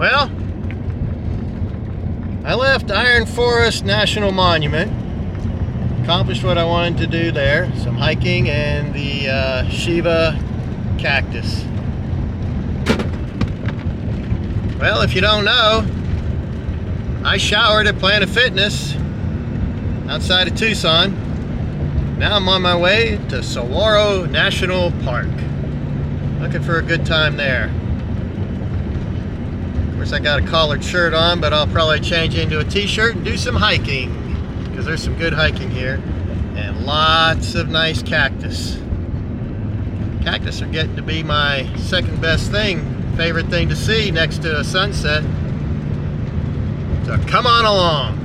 Well, I left Iron Forest National Monument. Accomplished what I wanted to do there. Some hiking and the Shiva cactus. Well, if you don't know, I showered at Planet Fitness outside of Tucson. Now I'm on my way to Saguaro National Park. Looking for a good time there. Of course, I got a collared shirt on, but I'll probably change into a t-shirt and do some hiking, because there's some good hiking here and lots of nice cactus. Cactus are getting to be my second best favorite thing to see next to a sunset. So come on along.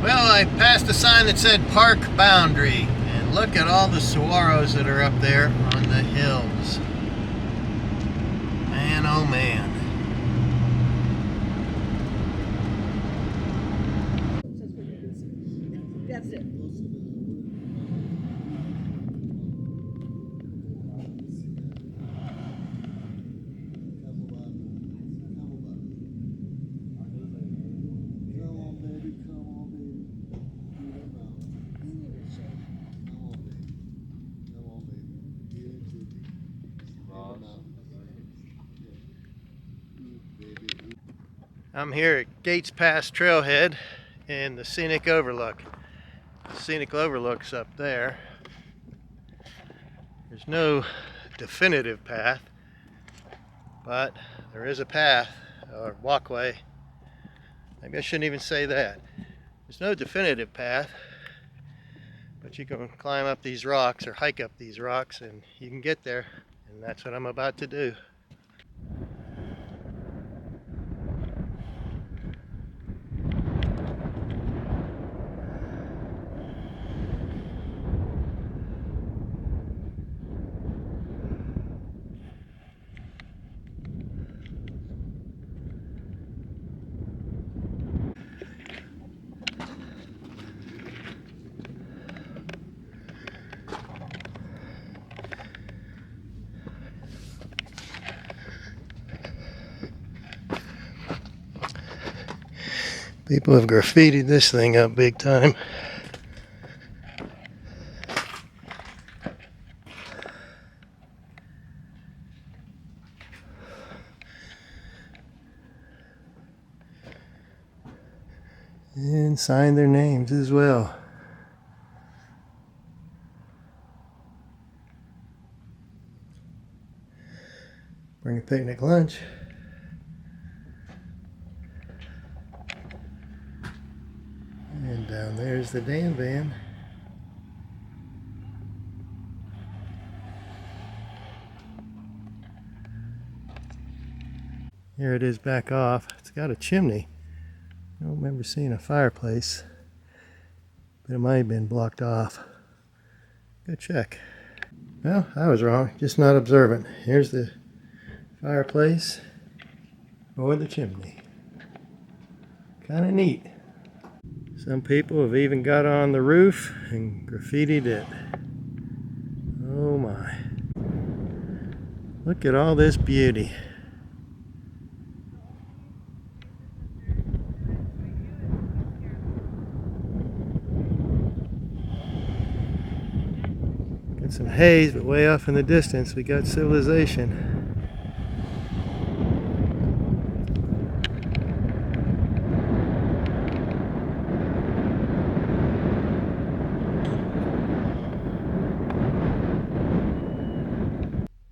Well, I passed a sign that said park boundary, and look at all the saguaros that are up there on the hills. Man, oh man. That's it. I'm here at Gates Pass Trailhead in the Scenic Overlook. The Scenic Overlook's up there. There's no definitive path, but there is a path or walkway. Maybe I shouldn't even say that. There's no definitive path, but you can climb up these rocks or hike up these rocks and you can get there, and that's what I'm about to do. People have graffitied this thing up big time. And signed their names as well. Bring a picnic lunch. And down there's the TheDanVan. Here it is back off. It's got a chimney. I don't remember seeing a fireplace, but it might have been blocked off. Go check. Well, I was wrong, just not observant. Here's the fireplace or the chimney. Kind of neat. Some people have even got on the roof and graffitied it. Oh my. Look at all this beauty. Got some haze, but way off in the distance we got civilization.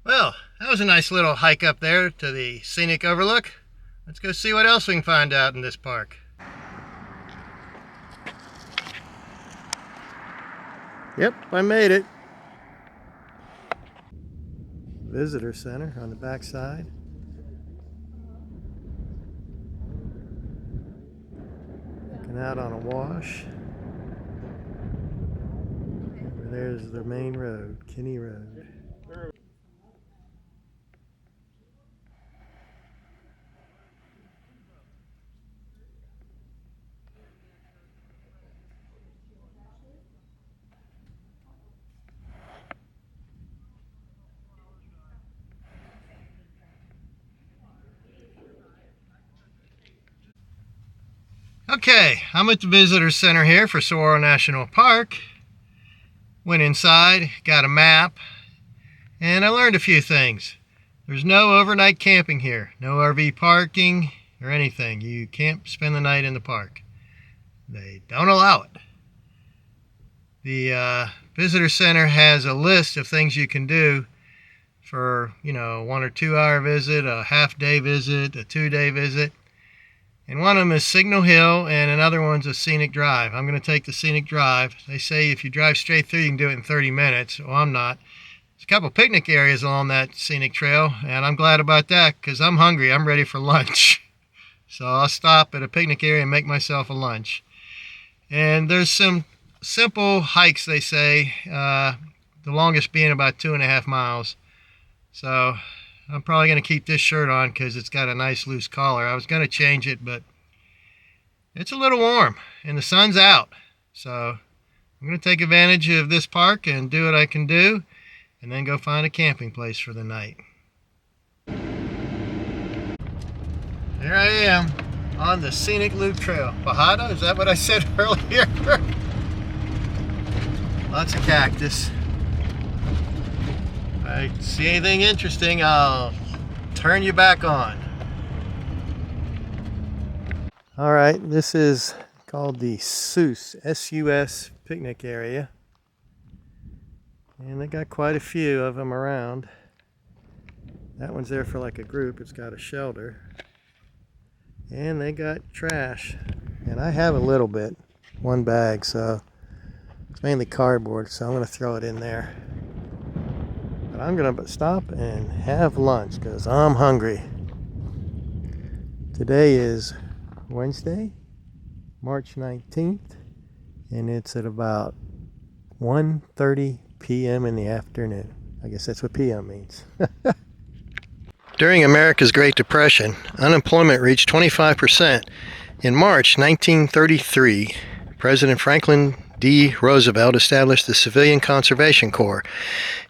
Well, that was a nice little hike up there to the Scenic Overlook. Let's go see what else we can find out in this park. Yep, I made it. Visitor center on the back side. Looking out on a wash. Over there's the main road, Kinney Road. Okay, I'm at the visitor center here for Saguaro National Park. Went inside, got a map, and I learned a few things. There's no overnight camping here, no RV parking or anything. You can't spend the night in the park. They don't allow it. The visitor center has a list of things you can do for, you know, 1 or 2 hour visit, a half-day visit, a 2-day visit. And one of them is Signal Hill, and another one's a scenic drive. I'm going to take the scenic drive. They say if you drive straight through, you can do it in 30 minutes. Well, I'm not. There's a couple picnic areas along that scenic trail, and I'm glad about that because I'm hungry. I'm ready for lunch. So I'll stop at a picnic area and make myself a lunch. And there's some simple hikes, they say, the longest being about 2.5 miles. So I'm probably going to keep this shirt on because it's got a nice loose collar. I was going to change it, but it's a little warm and the sun's out. So I'm going to take advantage of this park and do what I can do and then go find a camping place for the night. There I am on the scenic loop trail. Bajada, is that what I said earlier? Lots of cactus. If I see anything interesting, I'll turn you back on. All right, this is called the SUS, S-U-S picnic area. And they got quite a few of them around. That one's there for like a group. It's got a shelter. And they got trash. And I have a little bit, 1 bag, so it's mainly cardboard, so I'm going to throw it in there. But I'm going to stop and have lunch because I'm hungry. Today is Wednesday, March 19th, and it's at about 1:30 p.m. in the afternoon. I guess that's what p.m. means. During America's Great Depression, unemployment reached 25%. In March 1933, President Franklin D. Roosevelt established the Civilian Conservation Corps.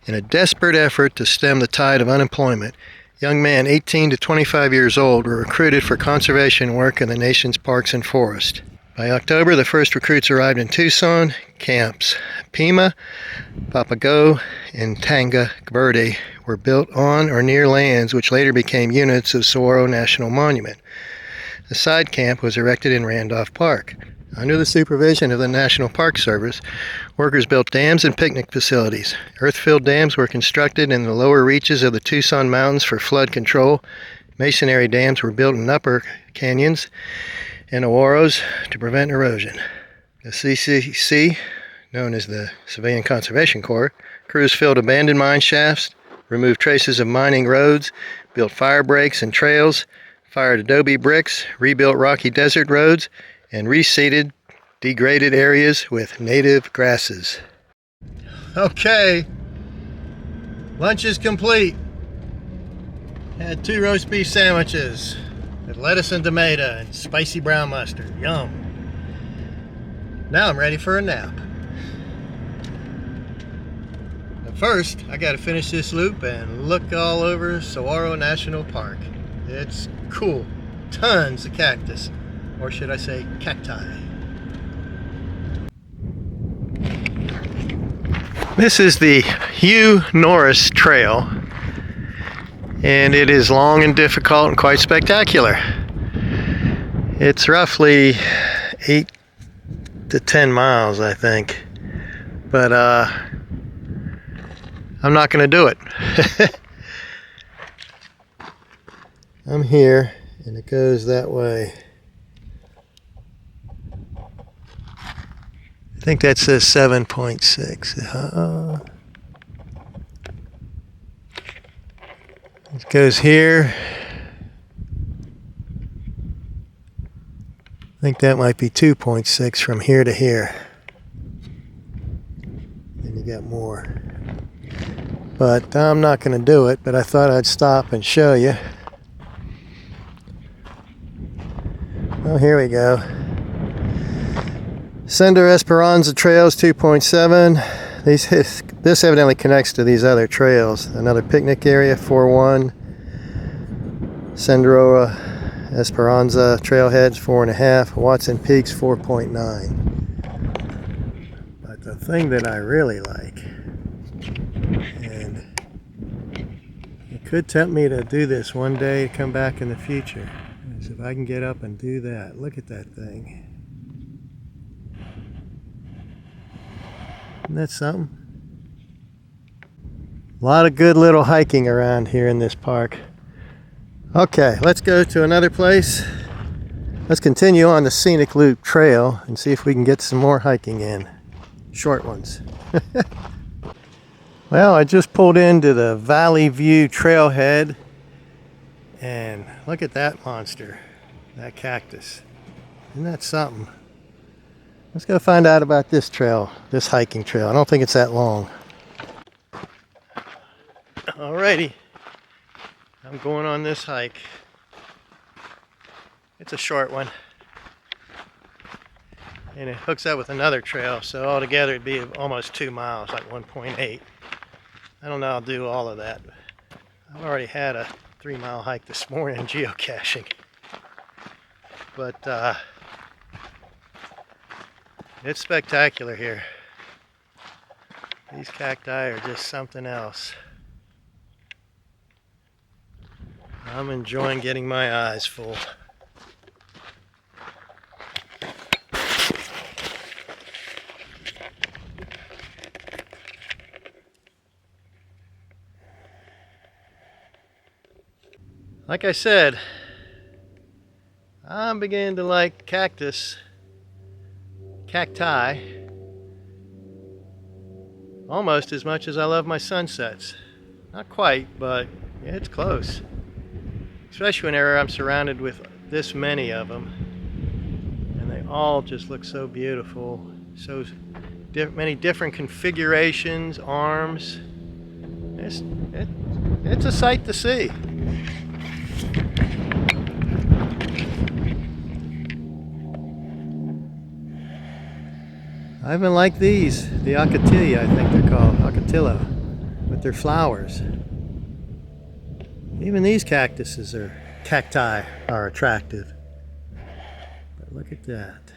In a desperate effort to stem the tide of unemployment, young men 18 to 25 years old were recruited for conservation work in the nation's parks and forests. By October, the first recruits arrived in Tucson. Camps Pima, Papago, and Tanga Verde were built on or near lands which later became units of Saguaro National Monument. The side camp was erected in Randolph Park. Under the supervision of the National Park Service, workers built dams and picnic facilities. Earth-filled dams were constructed in the lower reaches of the Tucson Mountains for flood control. Masonry dams were built in upper canyons and Aguaros to prevent erosion. The CCC, known as the Civilian Conservation Corps, crews filled abandoned mine shafts, removed traces of mining roads, built fire breaks and trails, fired adobe bricks, rebuilt rocky desert roads, and reseeded degraded areas with native grasses. Okay, lunch is complete. Had 2 roast beef sandwiches with lettuce and tomato and spicy brown mustard. Yum. Now I'm ready for a nap. But first, I gotta finish this loop and look all over Saguaro National Park. It's cool. Tons of cactus. Or should I say cacti. This is the Hugh Norris Trail, and it is long and difficult and quite spectacular. It's roughly 8 to 10 miles, I think, but I'm not going to do it. I'm here, and it goes that way. I think that says 7.6. It goes here. I think that might be 2.6 from here to here. And you got more. But I'm not going to do it, but I thought I'd stop and show you. Oh, here we go. Sender Esperanza Trails 2.7. This evidently connects to these other trails. Another picnic area 4.1. Sendero Esperanza Trailhead's 4.5, Watson Peak's 4.9. But the thing that I really like, and it could tempt me to do this one day to come back in the future, is if I can get up and do that. Look at that thing. Isn't that something? A lot of good little hiking around here in this park. Okay, let's go to another place. Let's continue on the Scenic Loop Trail and see if we can get some more hiking in. Short ones. Well, I just pulled into the Valley View Trailhead, and look at that monster, that cactus. Isn't that something? Let's go find out about this trail, this hiking trail. I don't think it's that long. Alrighty, I'm going on this hike. It's a short one, and it hooks up with another trail, so altogether it'd be almost 2 miles, like 1.8. I don't know, I'll do all of that. I've already had a 3-mile hike this morning geocaching, but it's spectacular here. These cacti are just something else. I'm enjoying getting my eyes full. Like I said, I'm beginning to like cacti, almost as much as I love my sunsets. Not quite, but yeah, it's close. Especially whenever I'm surrounded with this many of them. And they all just look so beautiful. So many different configurations, arms. It's a sight to see. I even like these, the Ocatilla, I think they're called, Ocatilla, with their flowers. Even these cacti are attractive. But look at that.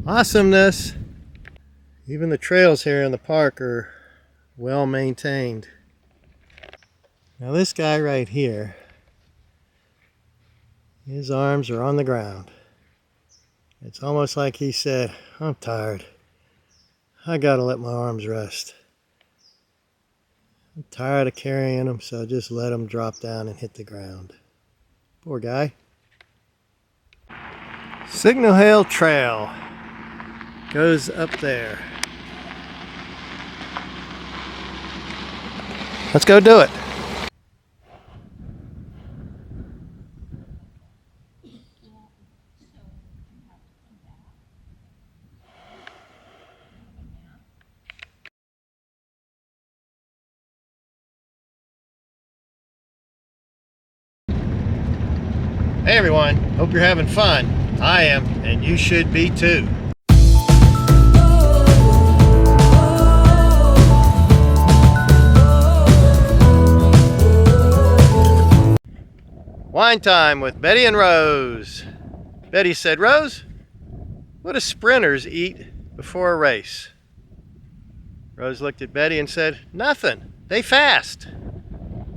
Awesomeness! Even the trails here in the park are well maintained. Now this guy right here, his arms are on the ground. It's almost like he said, I'm tired. I gotta let my arms rest. I'm tired of carrying them, so just let them drop down and hit the ground. Poor guy. Signal Hill Trail goes up there. Let's go do it. Hey everyone, hope you're having fun. I am, and you should be too. Wine time with Betty and Rose. Betty said, Rose, what do sprinters eat before a race? Rose looked at Betty and said, nothing, they fast.